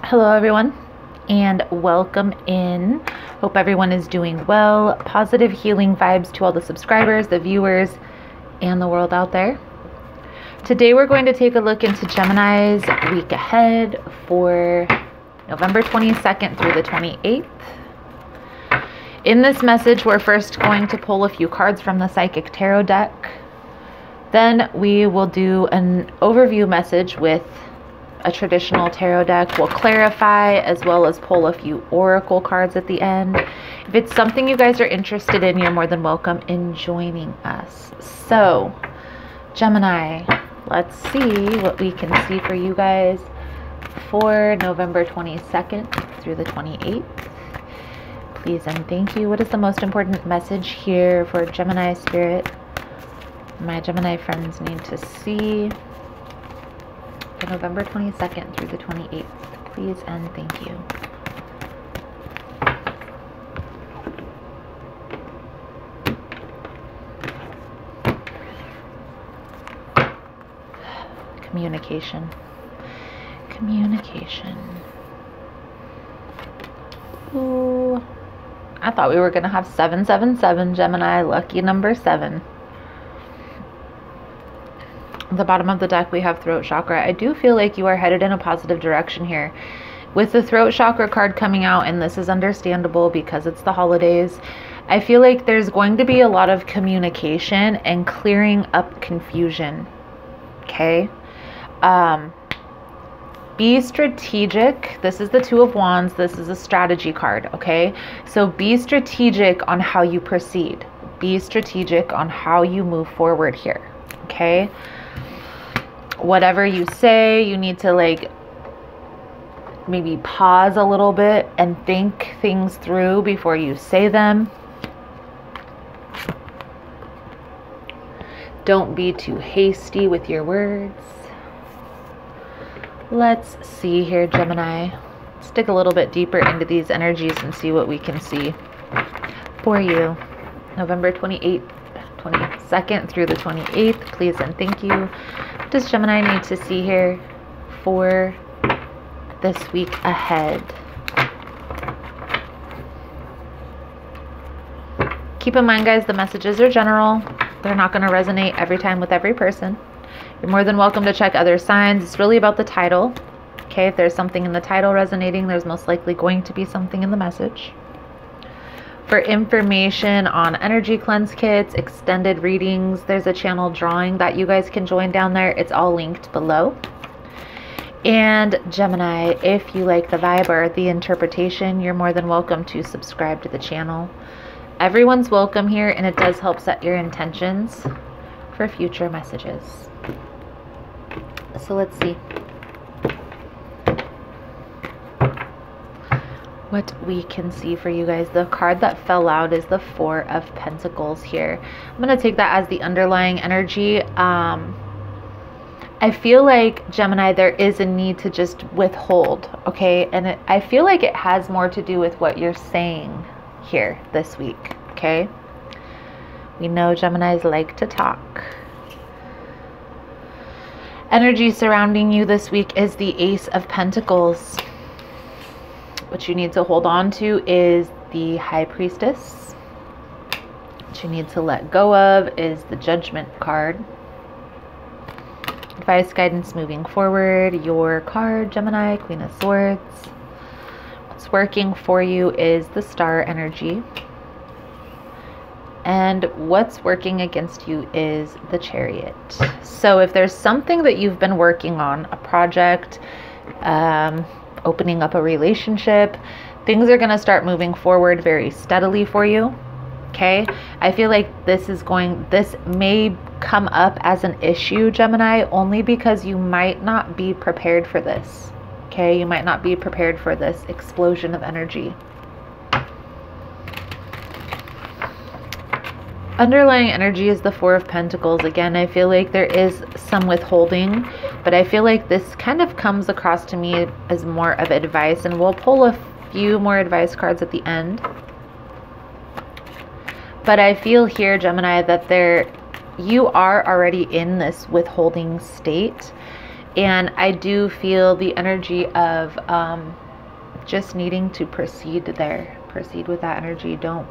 Hello everyone and welcome in. Hope everyone is doing well. Positive healing vibes to all the subscribers, the viewers, and the world out there. Today we're going to take a look into Gemini's week ahead for November 22nd through the 28th. In this message, we're first going to pull a few cards from the Psychic Tarot deck. Then we will do an overview message with a traditional tarot deck. We'll clarify as well as pull a few oracle cards at the end. If it's something you guys are interested in, you're more than welcome in joining us. So, Gemini, let's see what we can see for you guys for November 22nd through the 28th. Please and thank you. What is the most important message here for Gemini Spirit? My Gemini friends need to see for November 22nd through the 28th. Please and thank you. Communication. Communication. Ooh. I thought we were going to have 777, Gemini. Lucky number 7. At the bottom of the deck, we have throat chakra. I do feel like you are headed in a positive direction here. With the throat chakra card coming out, and this is understandable because it's the holidays, I feel like there's going to be a lot of communication and clearing up confusion. Okay? Be strategic. This is the Two of Wands. This is a strategy card, okay? So be strategic on how you proceed. Be strategic on how you move forward here, okay? Whatever you say, you need to like maybe pause a little bit and think things through before you say them. Don't be too hasty with your words. Let's see here, Gemini. Let's dig a little bit deeper into these energies and see what we can see for you. November 28th, 22nd through the 28th. Please and thank you. What does Gemini need to see here for this week ahead? Keep in mind, guys, the messages are general. They're not going to resonate every time with every person. You're more than welcome to check other signs. It's really about the title. Okay, if there's something in the title resonating, there's most likely going to be something in the message. For information on energy cleanse kits, extended readings, there's a channel drawing that you guys can join down there. It's all linked below. And Gemini, if you like the vibe or the interpretation, you're more than welcome to subscribe to the channel. Everyone's welcome here, and it does help set your intentions for future messages. So let's see what we can see for you guys. The card that fell out is the Four of Pentacles here. I'm going to take that as the underlying energy. I feel like, Gemini, there is a need to just withhold, okay? And I feel like it has more to do with what you're saying here this week, okay? We know Geminis like to talk. Energy surrounding you this week is the Ace of Pentacles. What you need to hold on to is the High Priestess. What you need to let go of is the Judgment card. Advice, guidance moving forward. Your card, Gemini, Queen of Swords. What's working for you is the Star energy. And what's working against you is the Chariot. So if there's something that you've been working on, a project, opening up a relationship, things are going to start moving forward very steadily for you. Okay? I feel like this may come up as an issue, Gemini, only because you might not be prepared for this. Okay? You might not be prepared for this explosion of energy. Underlying energy is the Four of Pentacles. Again, I feel like there is some withholding, but I feel like this kind of comes across to me as more of advice, and we'll pull a few more advice cards at the end. But I feel here, Gemini, that you are already in this withholding state, And I do feel the energy of just needing to proceed there. Proceed with that energy. Don't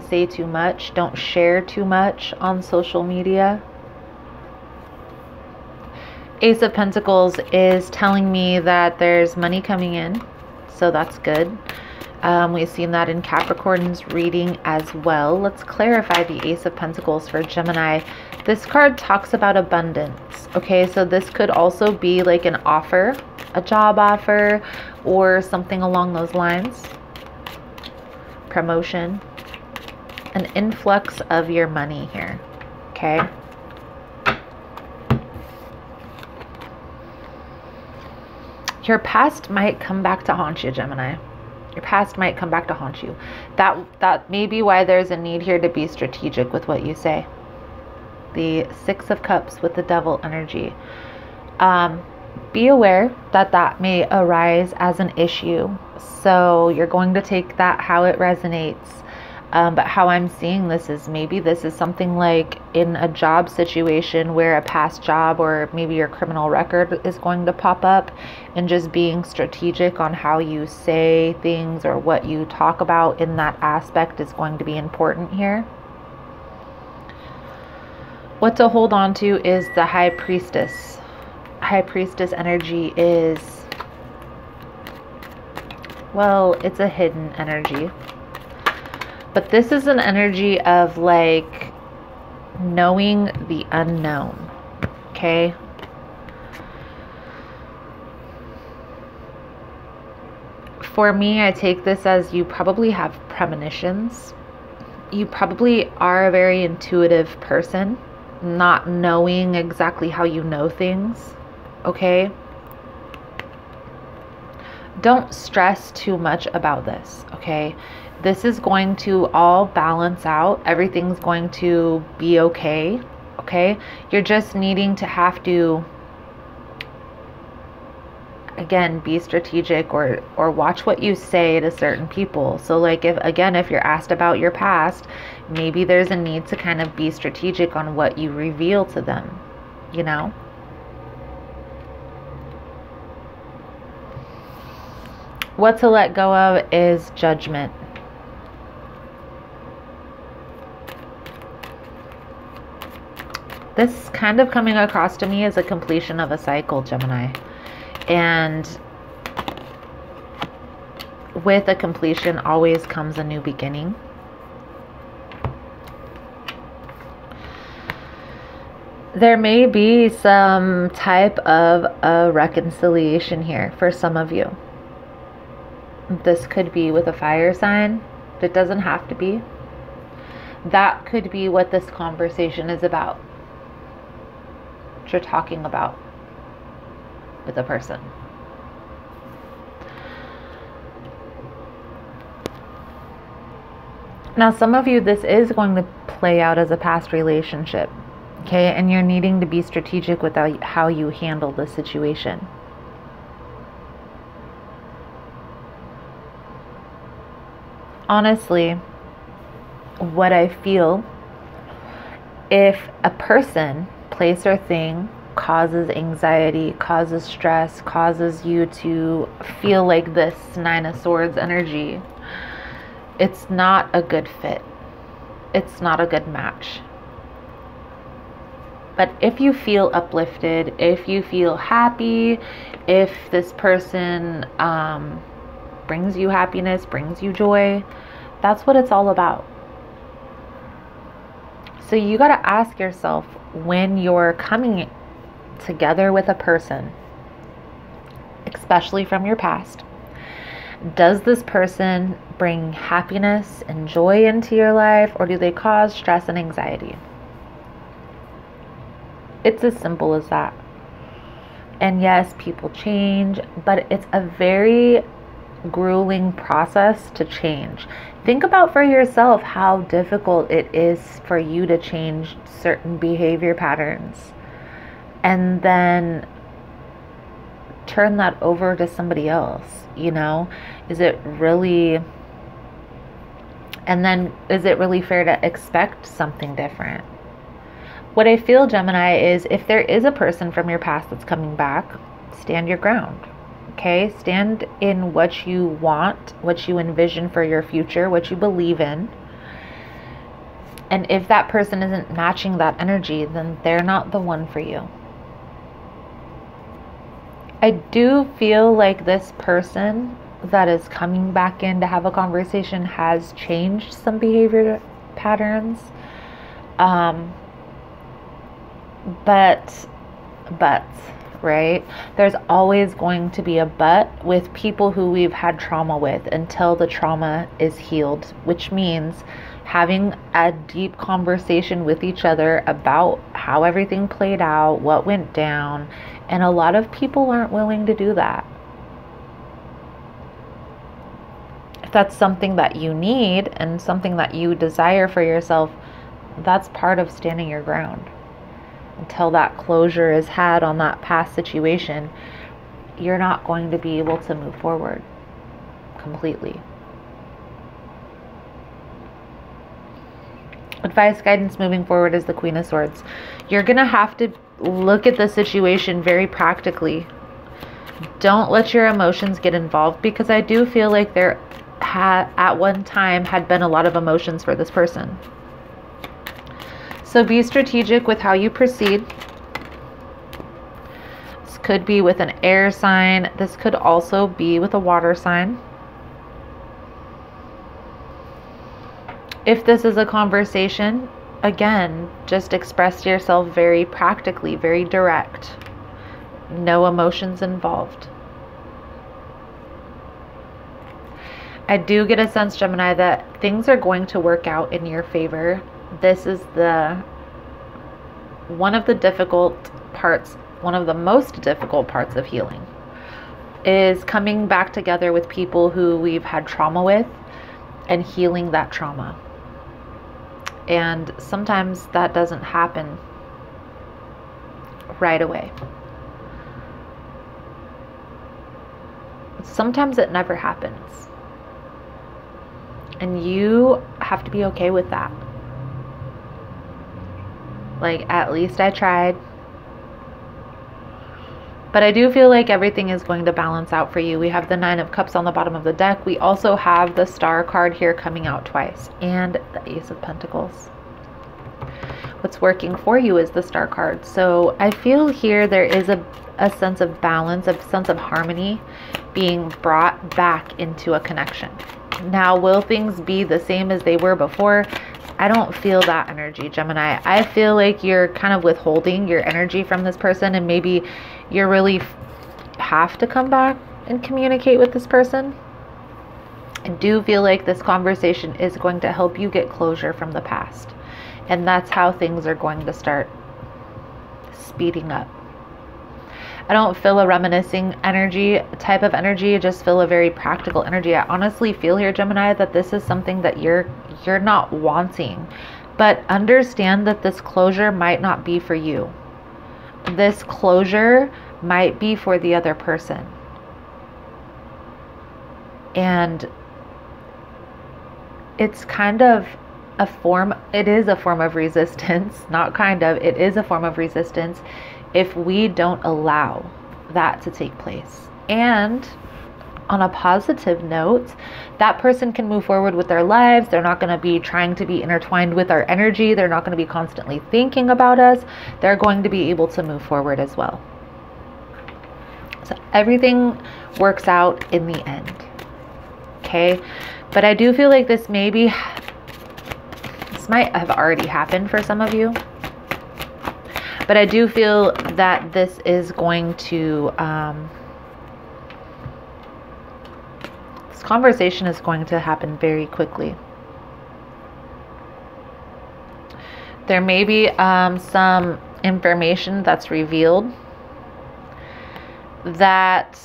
say too much. Don't share too much on social media. Ace of Pentacles is telling me that there's money coming in, so that's good. We've seen that in Capricorn's reading as well. Let's clarify the Ace of Pentacles for Gemini. This card talks about abundance. Okay, so this could also be like an offer, a job offer, or something along those lines. Promotion, an influx of your money here. Okay. Your past might come back to haunt you, Gemini. Your past might come back to haunt you. That may be why there's a need here to be strategic with what you say. The Six of Cups with the Devil energy. Be aware that that may arise as an issue. So you're going to take that how it resonates. But how I'm seeing this is maybe this is something like in a job situation where a past job or maybe your criminal record is going to pop up, and just being strategic on how you say things or what you talk about in that aspect is going to be important here. What to hold on to is the High Priestess. High Priestess energy is, well, it's a hidden energy. But this is an energy of like knowing the unknown, okay? For me, I take this as you probably have premonitions. You probably are a very intuitive person, not knowing exactly how you know things, okay? Don't stress too much about this, okay? This is going to all balance out. Everything's going to be okay, okay? You're just needing to have to, again, be strategic or watch what you say to certain people. So like if you're asked about your past, maybe there's a need to kind of be strategic on what you reveal to them, you know? What to let go of is judgment. This kind of coming across to me as a completion of a cycle, Gemini. And with a completion always comes a new beginning. There may be some type of a reconciliation here for some of you. This could be with a fire sign. It doesn't have to be. That could be what this conversation is about. What you're talking about with a person. Now, some of you, this is going to play out as a past relationship, okay? And you're needing to be strategic with how you handle the situation. Honestly, what I feel, if a person, place, or thing causes anxiety, causes stress, causes you to feel like this Nine of Swords energy, it's not a good fit. It's not a good match. But if you feel uplifted, if you feel happy, if this person brings you happiness, brings you joy, that's what it's all about. So you got to ask yourself, when you're coming together with a person, especially from your past, does this person bring happiness and joy into your life, or do they cause stress and anxiety? It's as simple as that. And yes, people change, but it's a very grueling process to change. Think about for yourself how difficult it is for you to change certain behavior patterns and then turn that over to somebody else, you know? Is it really fair to expect something different? What I feel, Gemini, is if there is a person from your past that's coming back, stand your ground. Okay? Stand in what you want, what you envision for your future, what you believe in. And if that person isn't matching that energy, then they're not the one for you. I do feel like this person that is coming back in to have a conversation has changed some behavior patterns. But, right? There's always going to be a but with people who we've had trauma with until the trauma is healed, which means having a deep conversation with each other about how everything played out, what went down, and a lot of people aren't willing to do that. If that's something that you need and something that you desire for yourself, that's part of standing your ground. Until that closure is had on that past situation, you're not going to be able to move forward completely. Advice, guidance moving forward is the Queen of Swords. You're going to have to look at the situation very practically. Don't let your emotions get involved, because I do feel like there at one time had been a lot of emotions for this person. So be strategic with how you proceed. This could be with an air sign. This could also be with a water sign. If this is a conversation, again, just express yourself very practically, very direct. No emotions involved. I do get a sense, Gemini, that things are going to work out in your favor. This is one of the most difficult parts of healing, is coming back together with people who we've had trauma with and healing that trauma. And sometimes that doesn't happen right away. Sometimes it never happens. And you have to be okay with that. Like, at least I tried. But I do feel like everything is going to balance out for you. We have the Nine of Cups on the bottom of the deck. We also have the Star card here coming out twice, and the Ace of Pentacles. What's working for you is the Star card. So I feel here there is a sense of balance, a sense of harmony being brought back into a connection. Now, will things be the same as they were before? I don't feel that energy, Gemini. I feel like you're kind of withholding your energy from this person, and maybe you really have to come back and communicate with this person. I do feel like this conversation is going to help you get closure from the past. And that's how things are going to start speeding up. I don't feel a reminiscing energy, type of energy. I just feel a very practical energy. I honestly feel here, Gemini, that this is something that you're not wanting. But understand that this closure might not be for you. This closure might be for the other person. And it's kind of a form, it is a form of resistance, not kind of, it is a form of resistance if we don't allow that to take place. And on a positive note, that person can move forward with their lives. They're not going to be trying to be intertwined with our energy. They're not going to be constantly thinking about us. They're going to be able to move forward as well. So everything works out in the end. Okay. But I do feel like this might have already happened for some of you. But I do feel that this is going to, this conversation is going to happen very quickly. There may be some information that's revealed that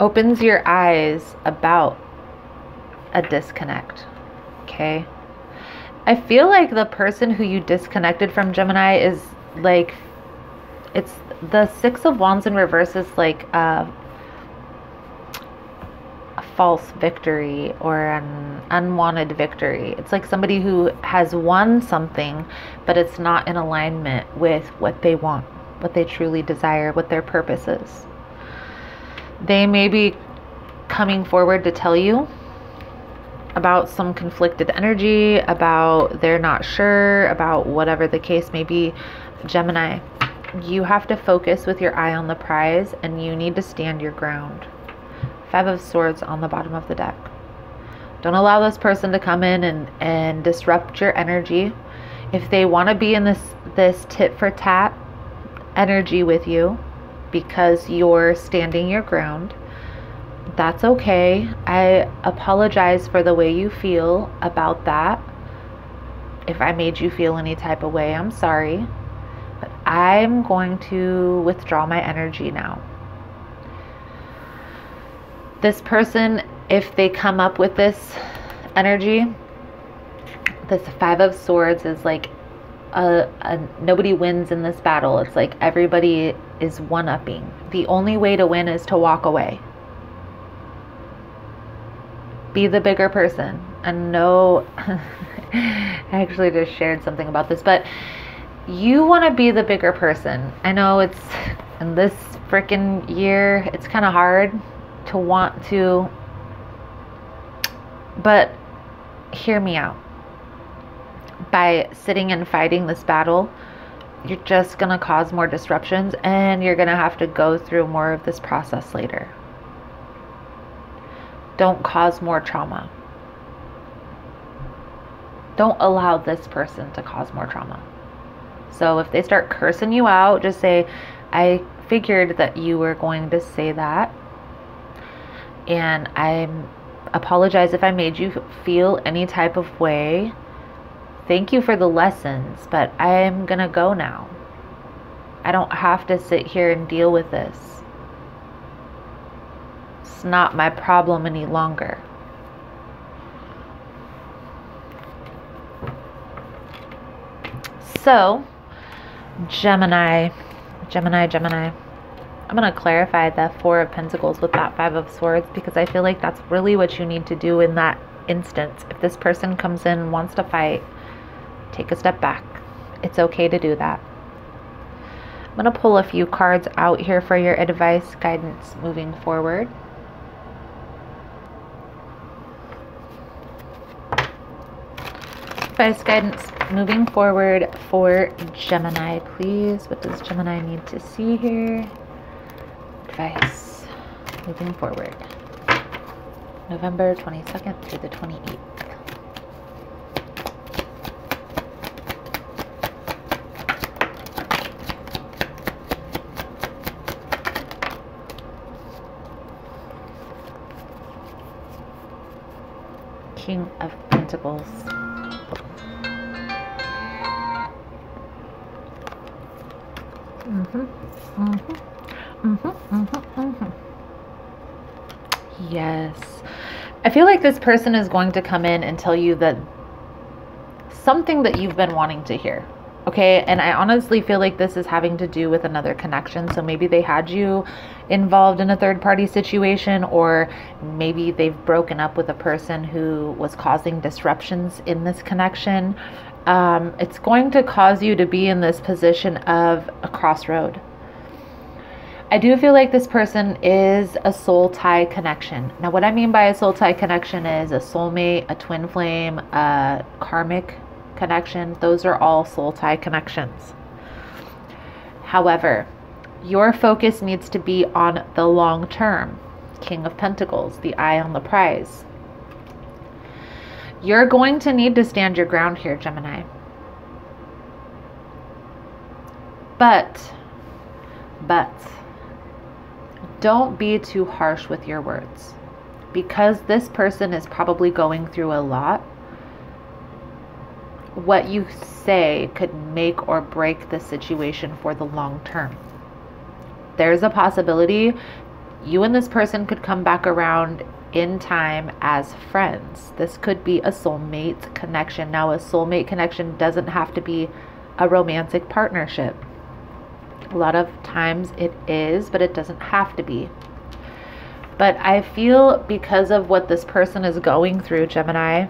opens your eyes about a disconnect. Okay. I feel like the person who you disconnected from, Gemini, is like, it's the Six of Wands in reverse is like a false victory or an unwanted victory. It's like somebody who has won something, but it's not in alignment with what they want, what they truly desire, what their purpose is. They may be coming forward to tell you about some conflicted energy, about they're not sure, about whatever the case may be. Gemini, you have to focus with your eye on the prize, and you need to stand your ground. 5 of Swords on the bottom of the deck. Don't allow this person to come in and disrupt your energy. If they want to be in this tit for tat energy with you because you're standing your ground, that's okay. I apologize for the way you feel about that. If I made you feel any type of way, I'm sorry. But I'm going to withdraw my energy now. This person, if they come up with this energy, this 5 of Swords is like nobody wins in this battle. It's like everybody is one-upping. The only way to win is to walk away. Be the bigger person. And no, I actually just shared something about this, but you want to be the bigger person. I know it's in this freaking year, it's kind of hard to want to, but hear me out. By sitting and fighting this battle, you're just going to cause more disruptions, and you're going to have to go through more of this process later. Don't cause more trauma. Don't allow this person to cause more trauma. So if they start cursing you out, just say, I figured that you were going to say that, and I apologize if I made you feel any type of way. Thank you for the lessons, but I'm gonna go now. I don't have to sit here and deal with this. It's not my problem any longer. So, Gemini. I'm going to clarify the 4 of Pentacles with that 5 of Swords, because I feel like that's really what you need to do in that instance. If this person comes in and wants to fight, take a step back. It's okay to do that. I'm going to pull a few cards out here for your advice, guidance moving forward. Advice, guidance moving forward for Gemini, please. What does Gemini need to see here? Advice moving forward. November 22nd through the 28th. King of Pentacles. Yes. I feel like this person is going to come in and tell you that something that you've been wanting to hear. Okay. And I honestly feel like this is having to do with another connection. So maybe they had you involved in a third-party situation, or maybe they've broken up with a person who was causing disruptions in this connection. It's going to cause you to be in this position of a crossroad. I do feel like this person is a soul tie connection. Now, what I mean by a soul tie connection is a soulmate, a twin flame, a karmic connection. Those are all soul tie connections. However, your focus needs to be on the long term. King of Pentacles, the eye on the prize. You're going to need to stand your ground here, Gemini. But don't be too harsh with your words, because this person is probably going through a lot. What you say could make or break the situation for the long term. There's a possibility you and this person could come back around in time as friends. This could be a soulmate connection. Now, a soulmate connection doesn't have to be a romantic partnership. A lot of times it is, but it doesn't have to be. But I feel because of what this person is going through, Gemini,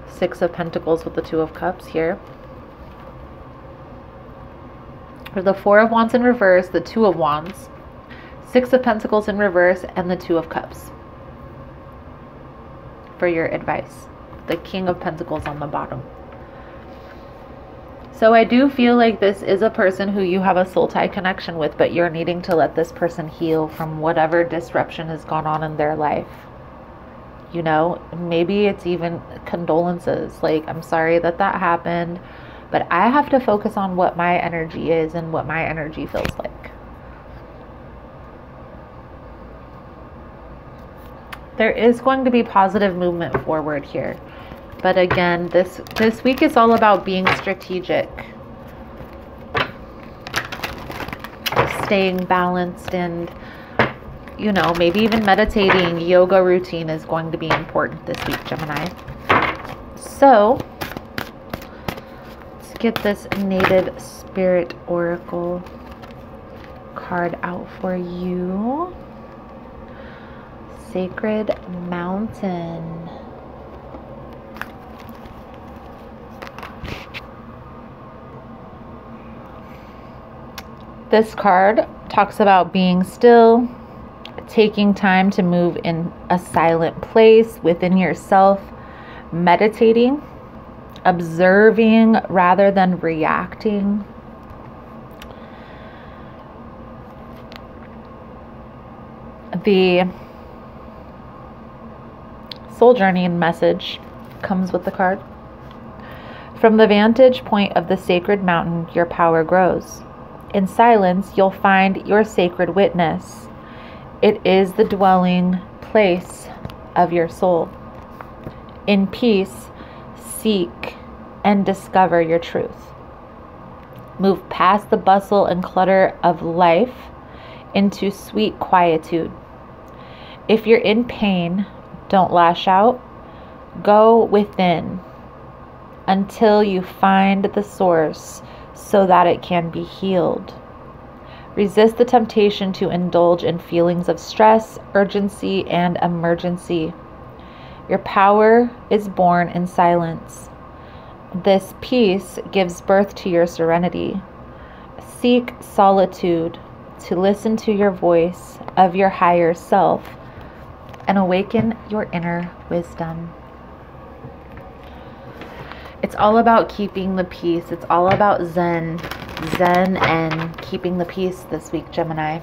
Six of Pentacles with the Two of Cups here, or the Four of Wands in reverse, the Two of Wands, Six of Pentacles in reverse, and the Two of Cups for your advice. The King of Pentacles on the bottom. So I do feel like this is a person who you have a soul tie connection with, but you're needing to let this person heal from whatever disruption has gone on in their life. You know, maybe it's even condolences. Like, I'm sorry that that happened, but I have to focus on what my energy is and what my energy feels like. There is going to be positive movement forward here. But again, this week is all about being strategic, staying balanced, and, you know, maybe even meditating. Yoga routine is going to be important this week, Gemini. So let's get this Native Spirit Oracle card out for you. Sacred Mountain. This card talks about being still, taking time to move in a silent place within yourself, meditating, observing rather than reacting. The soul journey and message comes with the card. From the vantage point of the sacred mountain, your power grows. In silence, you'll find your sacred witness. It is the dwelling place of your soul. In peace, seek and discover your truth. Move past the bustle and clutter of life into sweet quietude. If you're in pain, don't lash out. Go within until you find the source so that it can be healed. Resist the temptation to indulge in feelings of stress, urgency, and emergency. Your power is born in silence. This peace gives birth to your serenity. Seek solitude to listen to your voice of your higher self and awaken your inner wisdom. It's all about keeping the peace. It's all about Zen and keeping the peace this week, Gemini.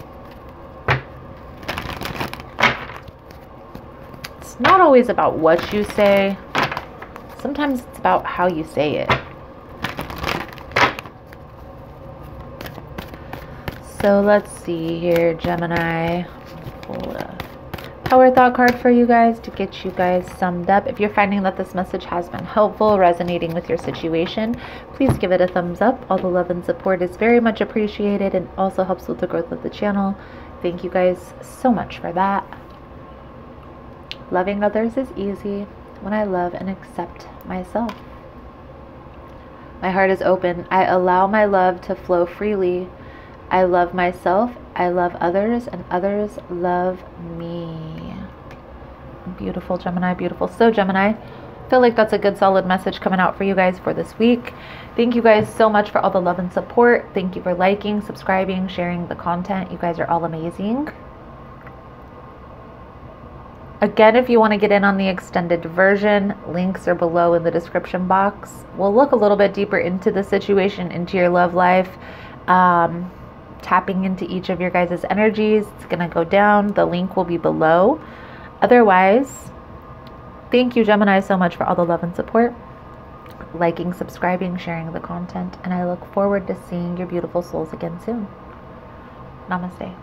It's not always about what you say. Sometimes it's about how you say it. So let's see here, Gemini. Pull a power thought card for you guys to get you guys summed up. If you're finding that this message has been helpful, resonating with your situation, please give it a thumbs up. All the love and support is very much appreciated and also helps with the growth of the channel. Thank you guys so much for that. Loving others is easy when I love and accept myself. My heart is open. I allow my love to flow freely. I love myself, I love others, and others love me. Beautiful, Gemini, beautiful. So, Gemini, I feel like that's a good solid message coming out for you guys for this week. Thank you guys so much for all the love and support. Thank you for liking, subscribing, sharing the content. You guys are all amazing. Again, if you want to get in on the extended version, links are below in the description box. We'll look a little bit deeper into the situation, into your love life. Tapping into each of your guys' energies. It's going to go down. The link will be below. Otherwise, thank you, Gemini, so much for all the love and support. Liking, subscribing, sharing the content. And I look forward to seeing your beautiful souls again soon. Namaste.